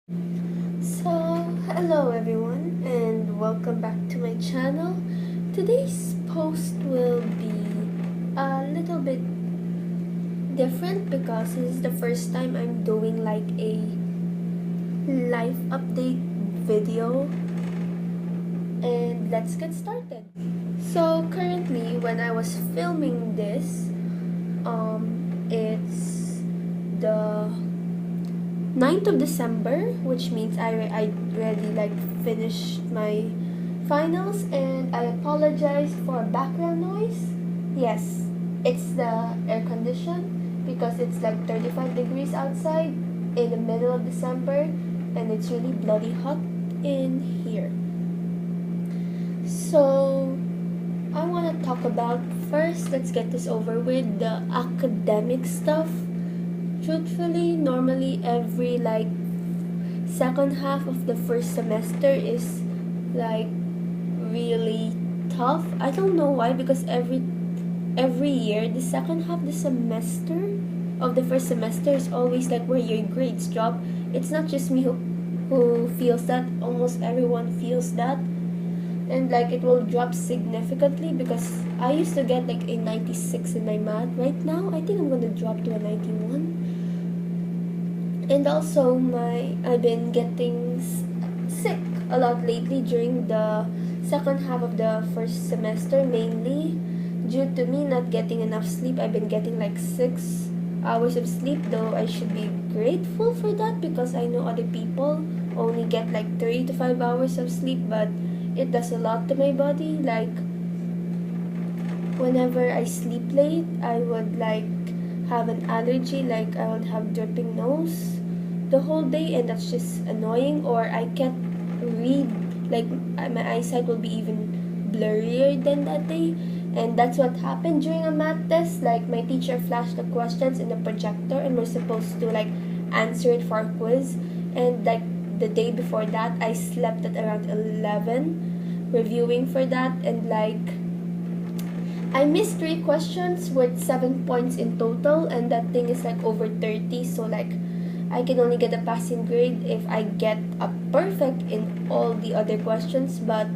So, hello everyone, and welcome back to my channel. Today's post will be a little bit different because this is the first time I'm doing like a life update video, and let's get started. So, currently, when I was filming this, it's the 9th of December, which means I already like finished my finals, and I apologize for background noise. Yes, it's the air condition because it's like 35 degrees outside in the middle of December, and it's really bloody hot in here. So I want to talk about first, let's get this over with, the academic stuff. Truthfully, normally every like second half of the first semester is like really tough. I don't know why, because every year the second half of the semester of the first semester is always like where your grades drop. It's not just me who feels that, almost everyone feels that. And like it will drop significantly because I used to get like a 96 in my math. Right now I think I'm gonna drop to a 91. And also I've been getting sick a lot lately during the second half of the first semester, mainly due to me not getting enough sleep. I've been getting like 6 hours of sleep, though I should be grateful for that because I know other people only get like 3 to 5 hours of sleep, but it does a lot to my body. Like whenever I sleep late, I would like have an allergy, like I would have dripping nose the whole day, and that's just annoying. Or I can't read, like my eyesight will be even blurrier than that day. And that's what happened during a math test. Like my teacher flashed the questions in the projector and we're supposed to like answer it for a quiz. And like the day before that, I slept at around 11 reviewing for that, and like I missed 3 questions worth 7 points in total, and that thing is like over 30. So like I can only get a passing grade if I get a perfect in all the other questions, but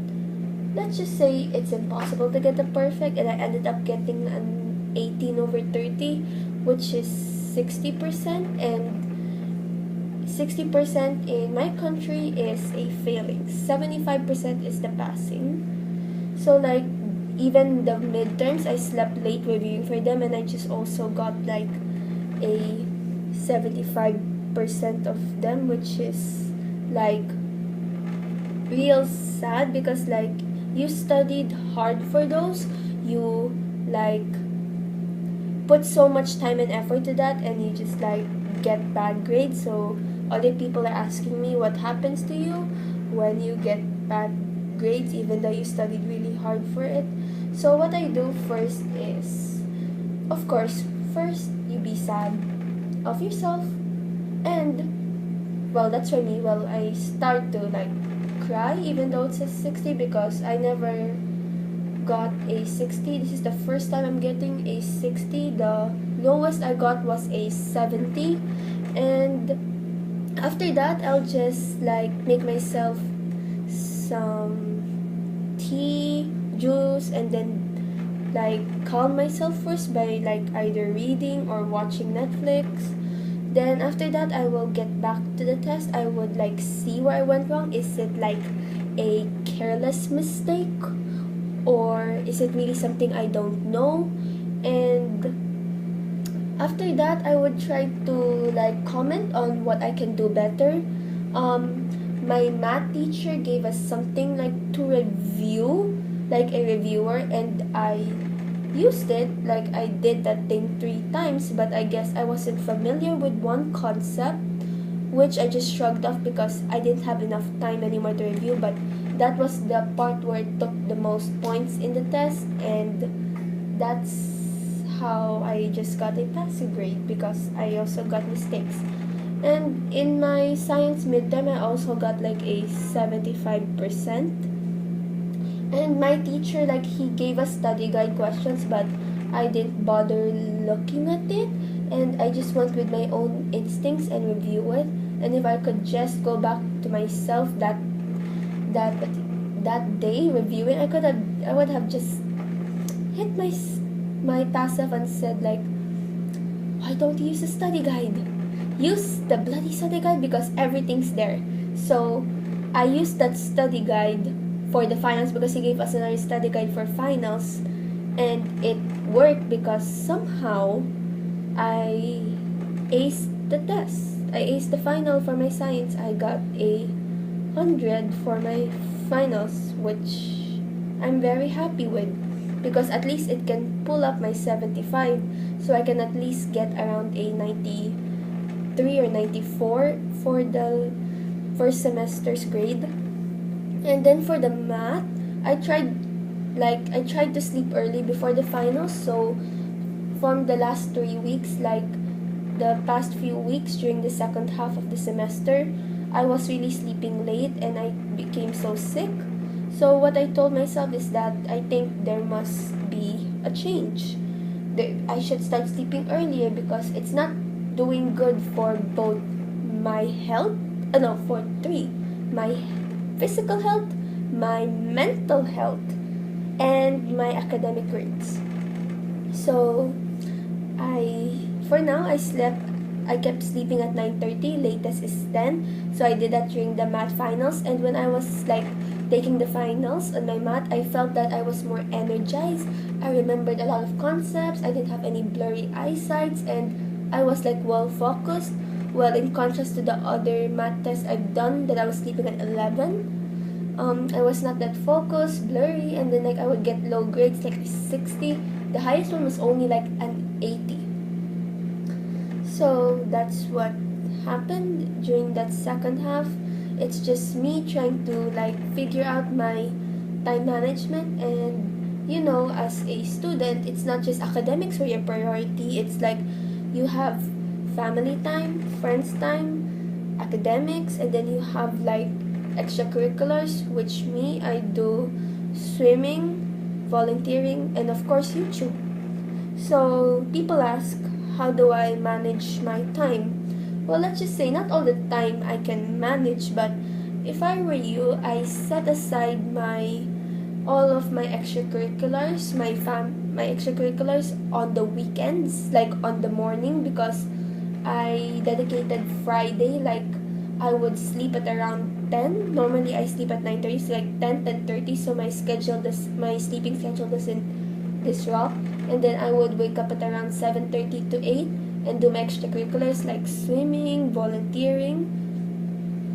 let's just say it's impossible to get a perfect, and I ended up getting an 18 over 30, which is 60%, and 60% in my country is a failing. 75% is the passing. So like even the midterms, I slept late reviewing for them, and I just also got like a 75% of them, which is like real sad because like you studied hard for those, you like put so much time and effort to that, and you just like get bad grades. So other people are asking me what happens to you when you get bad grades even though you studied really hard for it. So what I do first is, of course, first you be sad of yourself, and well, that's for me. Well, I start to like cry even though it's a 60 because I never got a 60. This is the first time I'm getting a 60. The lowest I got was a 70. And after that, I'll just like make myself some tea, juice, and then like calm myself first by like either reading or watching Netflix. Then after that, I will get back to the test. I would like see where I went wrong. Is it like a careless mistake, or is it really something I don't know? And after that, I would try to like comment on what I can do better. My math teacher gave us something like to review, like a reviewer, and I used it. Like I did that thing 3 times, but I guess I wasn't familiar with one concept, which I just shrugged off because I didn't have enough time anymore to review. But that was the part where it took the most points in the test, and that's how I just got a passing grade because I also got mistakes. And in my science midterm, I also got like a 75%. And my teacher, like, he gave us study guide questions, but I didn't bother looking at it, and I just went with my own instincts and review it. And if I could just go back to myself that that day reviewing, I would have just hit my past self and said like, why don't you use a study guide? Use the bloody study guide because everything's there. So I used that study guide for the finals because he gave us another study guide for finals, and it worked because somehow I aced the test. I aced the final for my science. I got a 100 for my finals, which I'm very happy with because at least it can pull up my 75, so I can at least get around a 93 or 94 for the first semester's grade. And then for the math, I tried to sleep early before the finals, so from the last 3 weeks, like the past few weeks during the second half of the semester, I was really sleeping late and I became so sick. So what I told myself is that I think there must be a change. I should start sleeping earlier because it's not doing good for both my health, for three, my physical health, my mental health, and my academic grades. So I kept sleeping at 9:30, latest is 10. So I did that during the math finals, and when I was like taking the finals on my math, I felt that I was more energized. I remembered a lot of concepts. I didn't have any blurry eyesights, and I was like well focused. Well, in contrast to the other math tests I've done that I was sleeping at 11, I was not that focused, blurry, and then like I would get low grades like 60. The highest one was only like an 80. So that's what happened during that second half. It's just me trying to like figure out my time management, and as a student, it's not just academics for your priority. It's like you have family time, friends time, academics, and then you have like extracurriculars, which I do swimming, volunteering, and of course YouTube. So people ask, how do I manage my time? Well, let's just say not all the time I can manage, but if I were you, I set aside all of my extracurriculars, my extracurriculars on the weekends, like on the morning, because I dedicated Friday, like I would sleep at around 10. Normally I sleep at 9:30, so like 10:30, so my sleeping schedule doesn't disrupt. And then I would wake up at around 7:30 to 8 and do my extracurriculars like swimming, volunteering,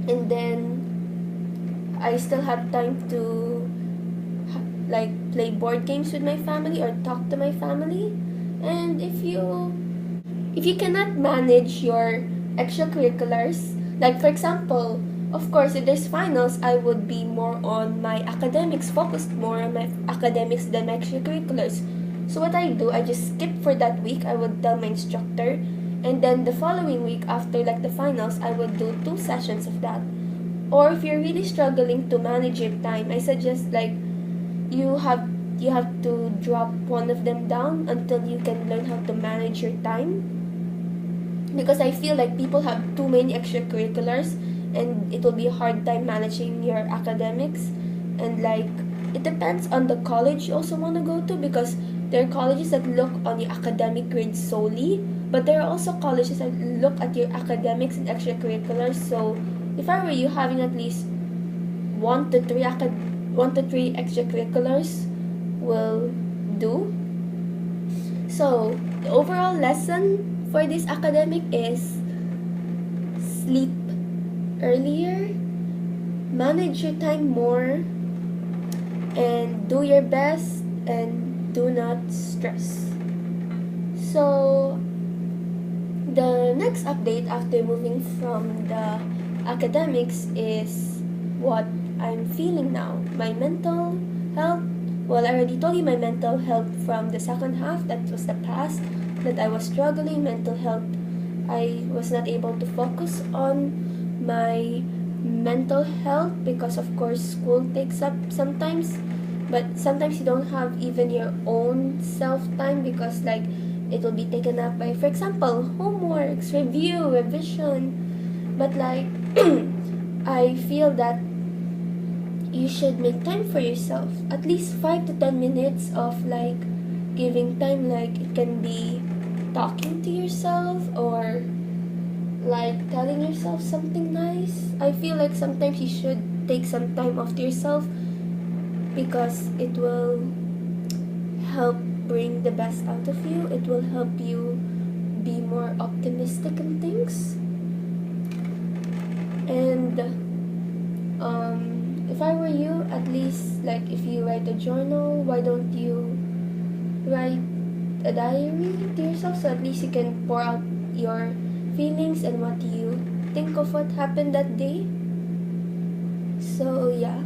and then I still have time to like play board games with my family or talk to my family. And if you cannot manage your extracurriculars, like for example, of course if there's finals, I would be more on my academics, focused more on my academics than my extracurriculars. So what I do, I just skip for that week. I would tell my instructor, and then the following week after like the finals, I would do 2 sessions of that. Or if you're really struggling to manage your time, I suggest like you have to drop one of them down until you can learn how to manage your time. Because I feel like people have too many extracurriculars and it will be a hard time managing your academics. And like it depends on the college you also want to go to, because there are colleges that look on your academic grades solely, but there are also colleges that look at your academics and extracurriculars. So if I were you, having at least 1 to 3 extracurriculars will do. So the overall lesson for this academic is sleep earlier, manage your time more, and do your best, and do not stress. So the next update after moving from the academics is what I'm feeling now. My mental health. Well, I already told you my mental health from the second half. That was the past, that I was struggling. Mental health, I was not able to focus on my mental health because of course school takes up sometimes, but sometimes you don't have even your own self time because like it will be taken up by, for example, homeworks, review, revision, But like, I feel that you should make time for yourself. At least 5 to 10 minutes of like giving time. Like it can be talking to yourself or like telling yourself something nice. I feel like sometimes you should take some time off to yourself because it will help bring the best out of you. It will help you be more optimistic in things. And if I were you, at least like if you write a journal, why don't you write a diary to yourself so at least you can pour out your feelings and what you think of what happened that day. So yeah.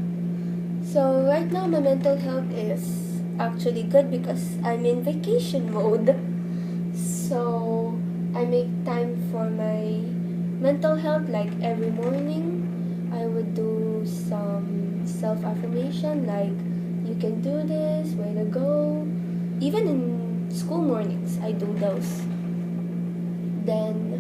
So right now my mental health is actually good because I'm in vacation mode. So I make time for my mental health. Like every morning I would do some self-affirmation like you can do this, way to go. Even in school mornings I do those. Then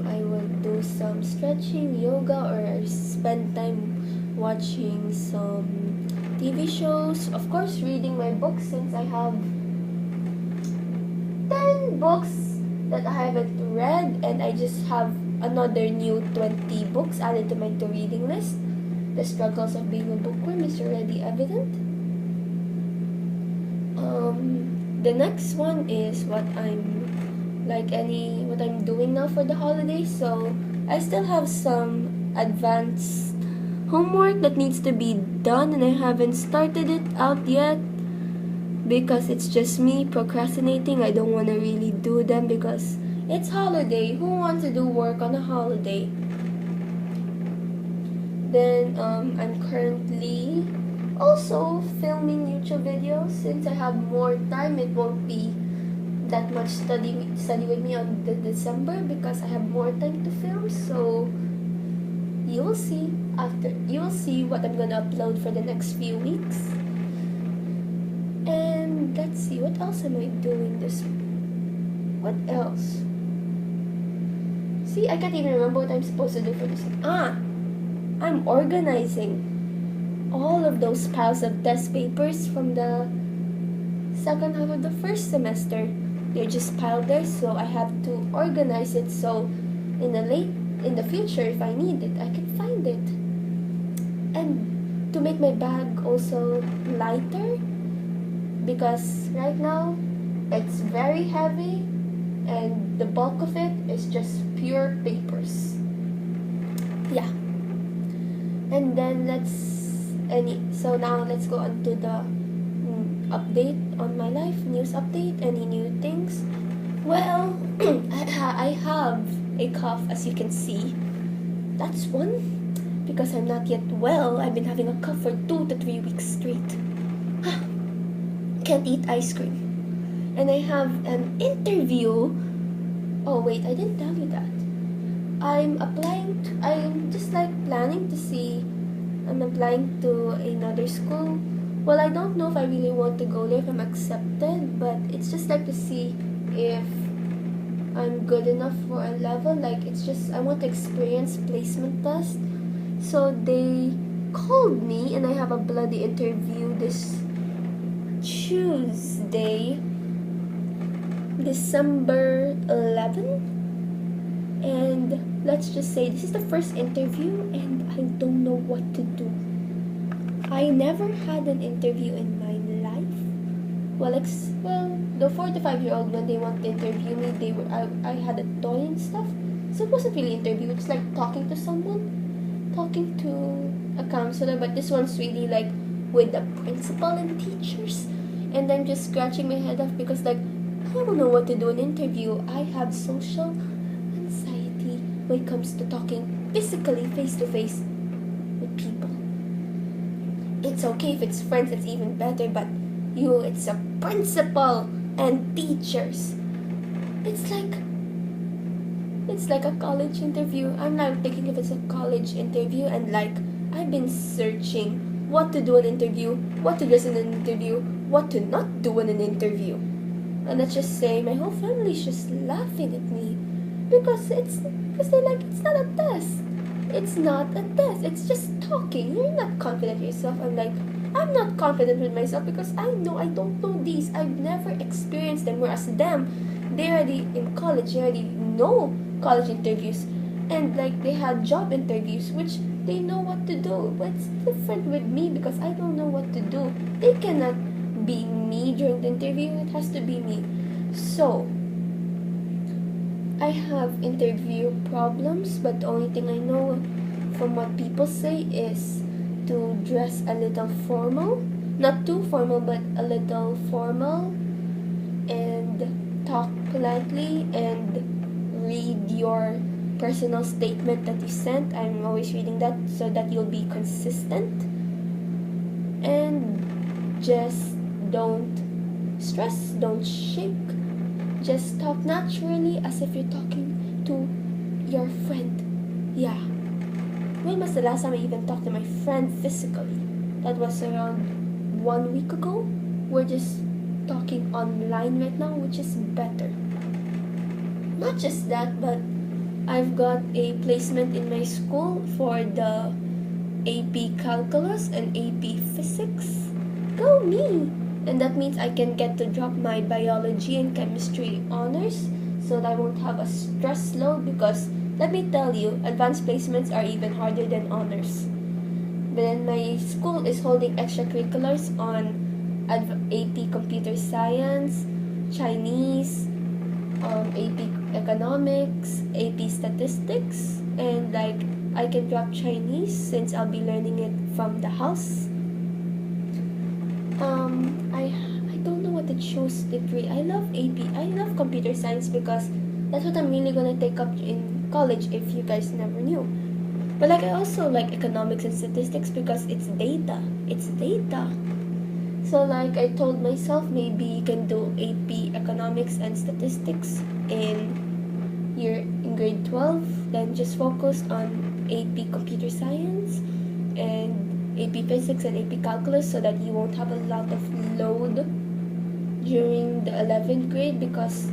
I would do some stretching, yoga, or I spend time watching some TV shows. Of course, reading my books since I have 10 books that I haven't read, and I just have another new 20 books added to my to-reading list. The struggles of being a bookworm is already evident. The next one is what I'm doing now for the holidays. So I still have some advanced homework that needs to be done, and I haven't started it out yet because it's just me procrastinating. I don't want to really do them because it's holiday. Who wants to do work on a holiday? Then I'm currently also filming YouTube videos. Since I have more time, it won't be that much study with me on the December because I have more time to film. So you'll see what I'm gonna upload for the next few weeks. And let's see, what else am I doing this week? What else? See, I can't even remember what I'm supposed to do for this week. I'm organizing all of those piles of test papers from the second half of the first semester. They're just piled there, so I have to organize it so in the future, if I need it, I can find it. And to make my bag also lighter, because right now it's very heavy and the bulk of it is just pure papers. Yeah. And then so now let's go on to the update on my life, news update, any new things. Well, I have a cough, as you can see. That's one, because I'm not yet well. I've been having a cough for 2 to 3 weeks straight. Can't eat ice cream. And I have an interview. Oh wait, I didn't tell you that. I'm applying to another school. Well, I don't know if I really want to go there, if I'm accepted, but it's just like to see if I'm good enough for a level. Like, it's just, I want to experience placement test. So they called me and I have a bloody interview this Tuesday, December 11th. And let's just say this is the first interview and I don't know what to do. I never had an interview in my life. Well, the 4 to 5-year-old, when they want to interview me, I had a toy and stuff. So it wasn't really an interview. It's like talking to someone, talking to a counselor. But this one's really like with the principal and teachers. And I'm just scratching my head off because like I don't know what to do in an interview. I have social anxiety when it comes to talking physically, face to face with people. It's okay if it's friends, it's even better, but it's a principal and teachers. It's like a college interview. I'm now thinking if it's a college interview, and like I've been searching what to do in an interview, what to dress in an interview, what to not do in an interview. And let's just say my whole family's just laughing at me because Because they're like, it's not a test. It's not a test. It's just talking. You're not confident in yourself. I'm like, I'm not confident with myself because I know I don't know these. I've never experienced them. Whereas them, they already in college. They already know college interviews. And like they had job interviews, which they know what to do. But it's different with me because I don't know what to do. They cannot be me during the interview. It has to be me. So, I have interview problems, but the only thing I know from what people say is to dress a little formal. Not too formal, but a little formal. And talk politely and read your personal statement that you sent. I'm always reading that so that you'll be consistent. And just don't stress, don't shake. Just talk naturally as if you're talking to your friend. Yeah. When was the last time I even talked to my friend physically? That was around 1 week ago. We're just talking online right now, which is better. Not just that, but I've got a placement in my school for the AP Calculus and AP Physics. Go me! And that means I can get to drop my biology and chemistry honors so that I won't have a stress load because let me tell you, advanced placements are even harder than honors. But then my school is holding extracurriculars on AP Computer Science, Chinese, AP Economics, AP Statistics, and like I can drop Chinese since I'll be learning it from the house. I don't know what to choose degree. I love AP. I love computer science because that's what I'm really gonna take up in college if you guys never knew. But like I also like economics and statistics because it's data. It's data. So like I told myself maybe you can do AP economics and statistics in grade 12, then just focus on AP computer science and AP Physics and AP Calculus so that you won't have a lot of load during the 11th grade because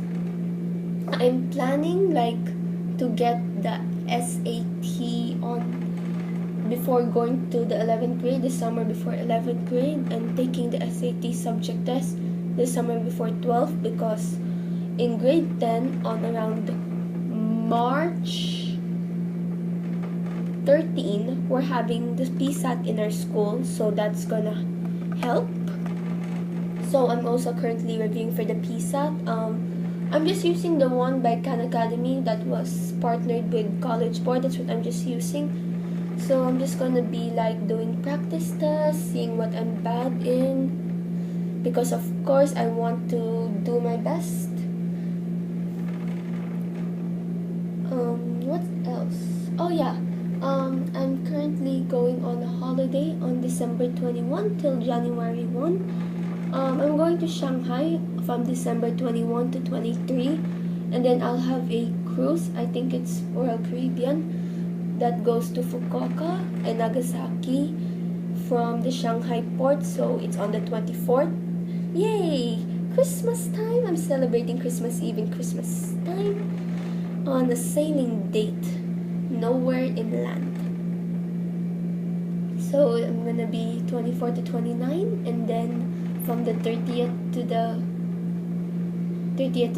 I'm planning like to get the SAT on before going to the 11th grade, the summer before 11th grade, and taking the SAT subject test the summer before 12th because in grade 10 on around March 13, we're having the PSAT in our school, so that's gonna help. So I'm also currently reviewing for the PSAT. I'm just using the one by Khan Academy that was partnered with College Board. That's what I'm just using. So I'm just gonna be like doing practice tests, seeing what I'm bad in, because of course I want to do my best. What else? Oh yeah. I'm currently going on a holiday on December 21 till January 1. I'm going to Shanghai from December 21 to 23, and then I'll have a cruise. I think it's Royal Caribbean that goes to Fukuoka and Nagasaki from the Shanghai port, so it's on the 24th. Yay! Christmas time! I'm celebrating Christmas Eve and Christmas time on a sailing date, nowhere inland. So I'm gonna be 24 to 29, and then from the 30th to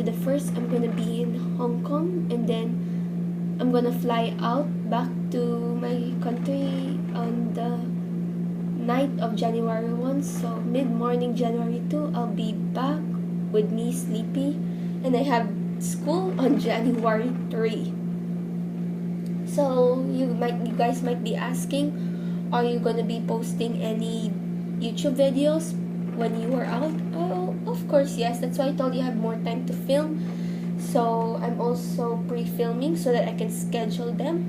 the 1st, I'm gonna be in Hong Kong, and then I'm gonna fly out back to my country on the night of January 1. So mid-morning January 2, I'll be back with me sleepy, and I have school on January 3. So you guys might be asking, are you gonna be posting any YouTube videos when you are out? Oh, of course, yes. That's why I told you I have more time to film. So I'm also pre-filming so that I can schedule them.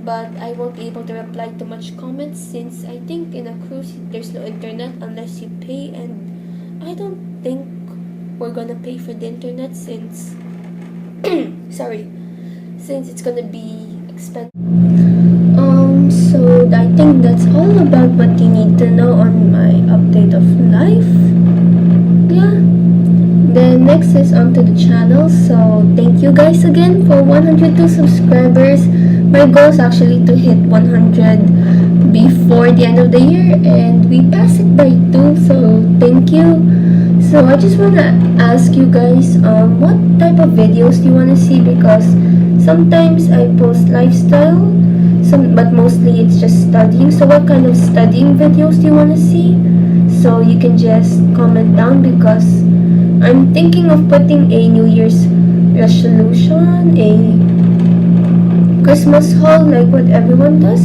But I won't be able to reply to much comments since I think in a cruise there's no internet unless you pay, and I don't think we're gonna pay for the internet since since it's gonna be expensive. So I think that's all about what you need to know on my update of life. Yeah. Then next is onto the channel. So thank you guys again for 102 subscribers. My goal is actually to hit 100 before the end of the year, and we passed it by 2. So thank you. So I just wanna ask you guys, what type of videos do you wanna see? Because sometimes I post lifestyle, but mostly it's just studying. So what kind of studying videos do you wanna see? So you can just comment down, because I'm thinking of putting a New Year's resolution, a Christmas haul like what everyone does,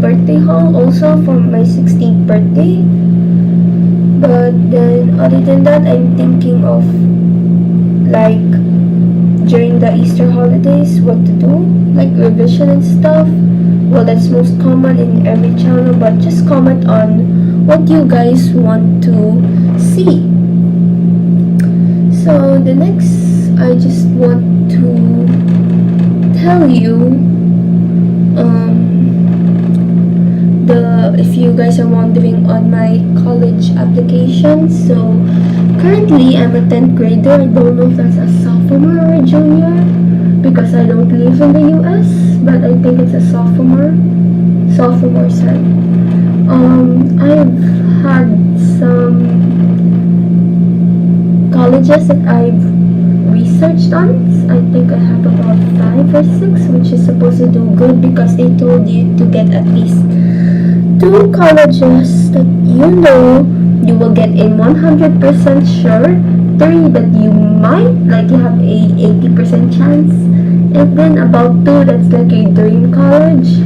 birthday haul also for my 16th birthday. But then other than that, I'm thinking of like during the Easter holidays what to do, like revision and stuff. Well, that's most common in every channel, but just comment on what you guys want to see. So the next, I just want to tell you, if you guys are wondering on my college application. So currently I'm a 10th grader. I don't know if that's a sophomore or a junior, because I don't live in the US, but I think it's a sophomore, sorry. I've had some colleges that I've researched on. I think I have about 5 or 6, which is supposed to do good, because they told you to get at least 2 colleges that you will get in 100% sure, 3 that you might, like you have a 80% chance, and then about 2 that's like a dream college.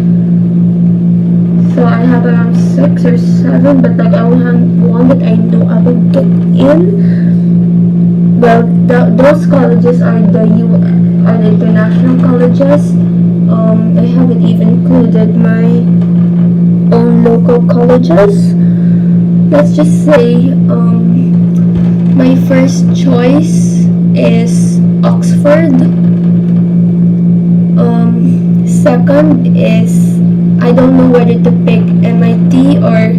So I have around 6 or 7, but like I only have 1 that I know I will get in. Well, those colleges are the international colleges. I haven't even included my own local colleges. Let's just say my first choice is Oxford. Second is, I don't know whether to pick MIT or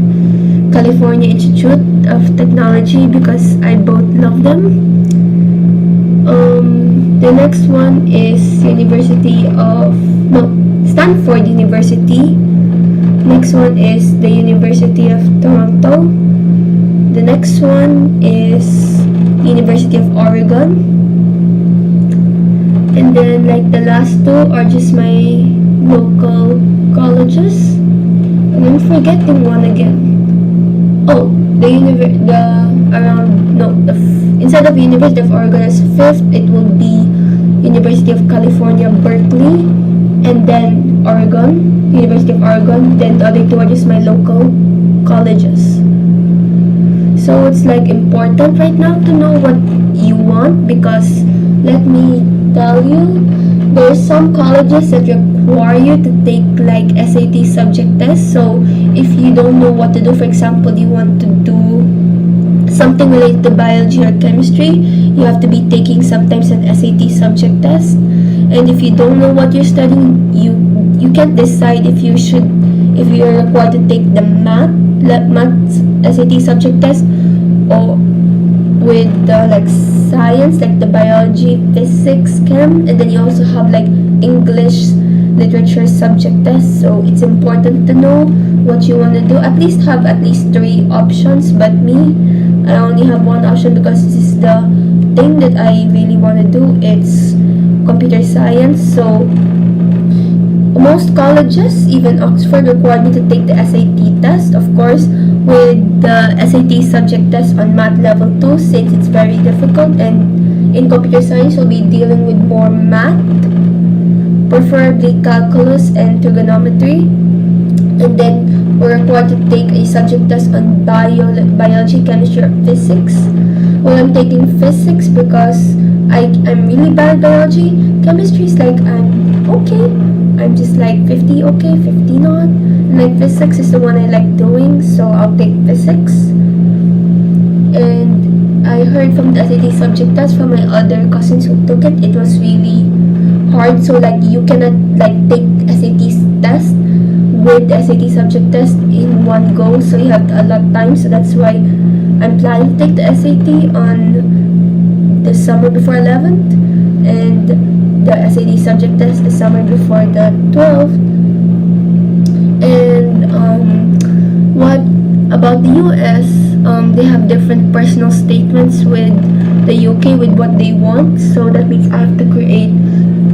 California Institute of Technology, because I both love them. The next one is Stanford University. Next one is the University of Toronto. The next one is University of Oregon. And then like the last 2 are just my local colleges. And I'm forgetting one again. Oh, instead of University of Oregon as 5th, it will be University of California, Berkeley, and then University of Oregon. Then the other 2 are just my local colleges. So it's like important right now to know what you want, because let me tell you, there's some colleges that require you to take like SAT subject tests. So if you don't know what to do, for example, you want to do something related to biology or chemistry, you have to be taking sometimes an SAT subject test. And if you don't know what you're studying, you can't decide if you're required to take the math SAT subject test, or with the like science, like the biology, physics, chem, and then you also have like English literature subject test. So it's important to know what you want to do. At least have at least 3 options, but me, I only have 1 option, because this is the thing that I really want to do. It's computer science. So most colleges, even Oxford, require me to take the SAT test, of course, with the SAT subject test on math level 2, since it's very difficult, and in computer science you'll be dealing with more math, preferably calculus and trigonometry. And then we're required to take a subject test on biology, chemistry, or physics. Well, I'm taking physics because I'm really bad at biology. Chemistry is like I'm okay. I'm just like 50 okay, 50 not. Like physics is the one I like doing, so I'll take physics. And I heard from the SAT subject test from my other cousins who took it, it was really hard. So like you cannot like take SAT test with the SAT subject test in one go, so you have to allot time. So that's why I'm planning to take the SAT on the summer before 11th, and the SAT subject test is summer before the 12th. And what about the US? They have different personal statements with the UK with what they want, so that means I have to create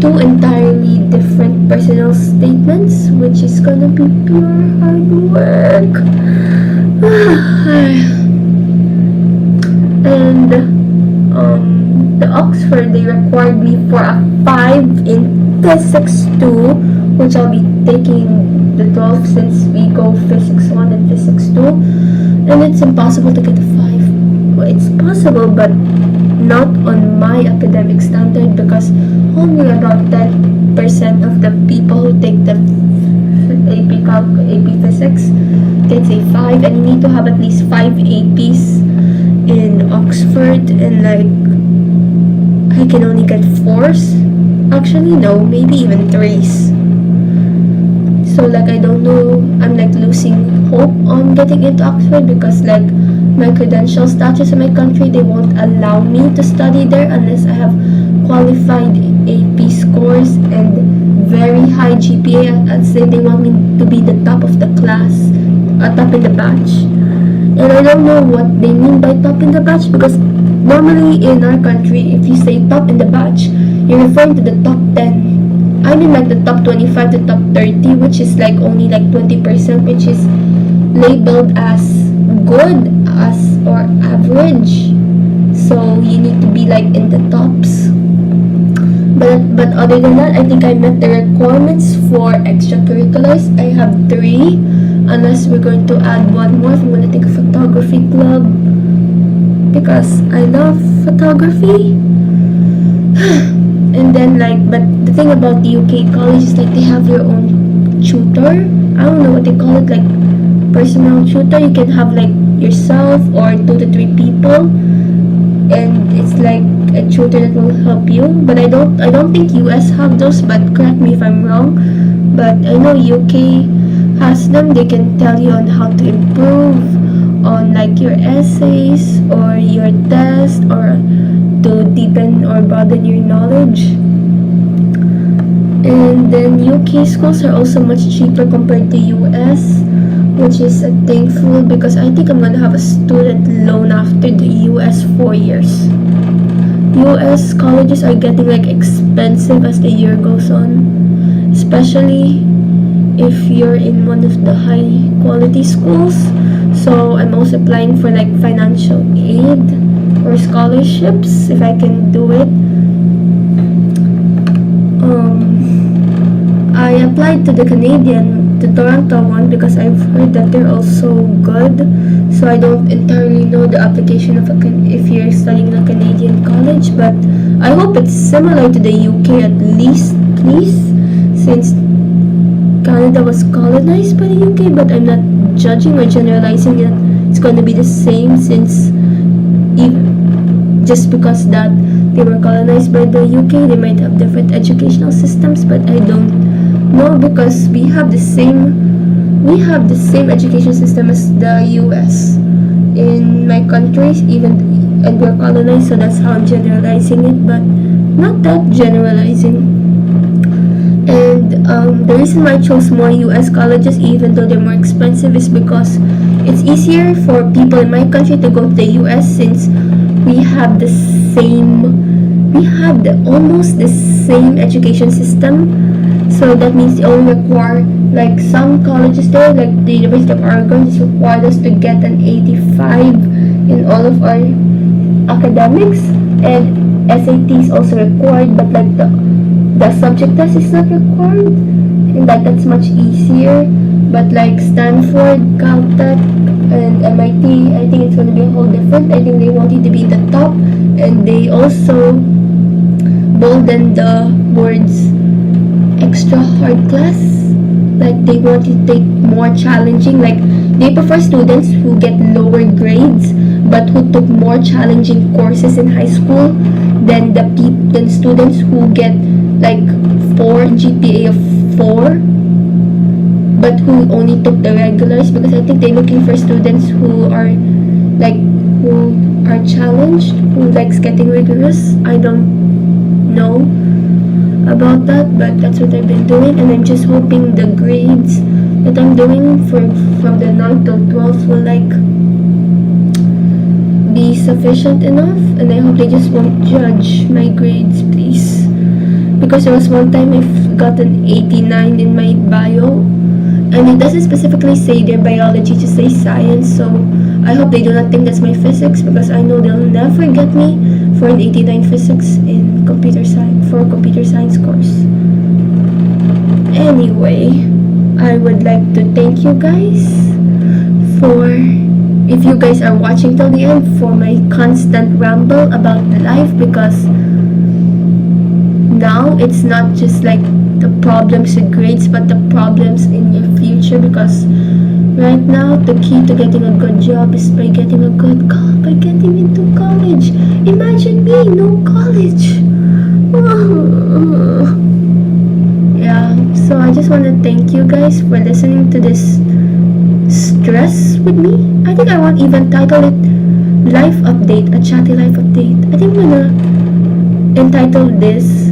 two entirely different personal statements, which is gonna be pure hard work. And the Oxford, they required me for a 5 in physics 2, which I'll be taking the 12 since we go physics 1 and physics 2, and it's impossible to get a 5. Well, it's possible, but not on my academic standard, because only about 10% of the people who take the AP Physics gets a 5, and you need to have at least 5 APs in Oxford, and like I can only get 4s. Actually, no, maybe even 3s. So like I don't know, I'm like losing hope on getting into Oxford, because like my credential status in my country, they won't allow me to study there unless I have qualified AP scores and very high GPA. I'd say they want me to be the top of the class, top in the batch. And I don't know what they mean by top in the batch, because normally in our country, if you say top in the batch, you're referring to the top 10. I mean like the top 25 to top 30, which is like only like 20%, which is labeled as good as or average. So you need to be like in the tops. But other than that, I think I met the requirements for extracurriculars. I have 3, unless we're going to add one more if I'm going to take a photography club, because I love photography. And then like, but the thing about the UK college is like they have your own tutor. I don't know what they call it, like personal tutor. You can have like yourself or 2 to 3 people, and it's like a tutor that will help you. But I don't think US have those, but correct me if I'm wrong. But I know UK has them. They can tell you on how to improve on like your essays or your test, or to deepen or broaden your knowledge. And then UK schools are also much cheaper compared to US, which is thankful, because I think I'm gonna have a student loan after the US 4 years. US colleges are getting like expensive as the year goes on, especially if you're in one of the high quality schools. So I'm also applying for like financial aid or scholarships if I can do it. I applied to the Toronto one, because I've heard that they're also good. So I don't entirely know the application of if you're studying in a Canadian college, but I hope it's similar to the UK at least, please, since Canada was colonized by the UK. But I'm not judging or generalizing that it's going to be the same, since just because that they were colonized by the UK, they might have different educational systems, but I don't know, because we have the same education system as the US in my country, and we're colonized, so that's how I'm generalizing it, but not that generalizing. And the reason why I chose more US colleges, even though they're more expensive, is because it's easier for people in my country to go to the US, since we have almost the same education system. So that means they only require, like some colleges there, like the University of Oregon, just required us to get an 85 in all of our academics, and SAT is also required, but like the subject test is not required, and that's much easier. But like Stanford, Caltech, and MIT, I think it's going to be a whole different. I think they want you to be in the top, and they also bolden the words extra hard class. Like they want you to take more challenging, like they prefer students who get lower grades but who took more challenging courses in high school than than students who get like 4 GPA of 4 but who only took the regulars, because I think they're looking for students who are like who are challenged, who likes getting rigorous. I don't know about that, but that's what I've been doing, and I'm just hoping the grades that I'm doing from the 9 till 12 will like be sufficient enough, and I hope they just won't judge my grades, please. Because there was one time I've got an 89 in my bio, and it doesn't specifically say their biology, just say science, so I hope they do not think that's my physics, because I know they'll never get me for an 89 physics in computer science, for a computer science course. Anyway, I would like to thank you guys for, if you guys are watching till the end, for my constant ramble about life, because now it's not just like the problems with grades, but the problems in your future, because right now the key to getting a good job is by getting into college. Imagine me, no college. Yeah, so I just want to thank you guys for listening to this stress with me. I think I won't even title it life update, a chatty life update. I think I'm gonna entitle this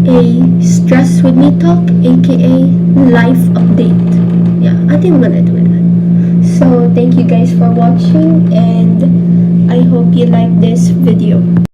a stress with me talk, aka life update. Yeah, I think I'm gonna do that. So thank you guys for watching, and I hope you like this video.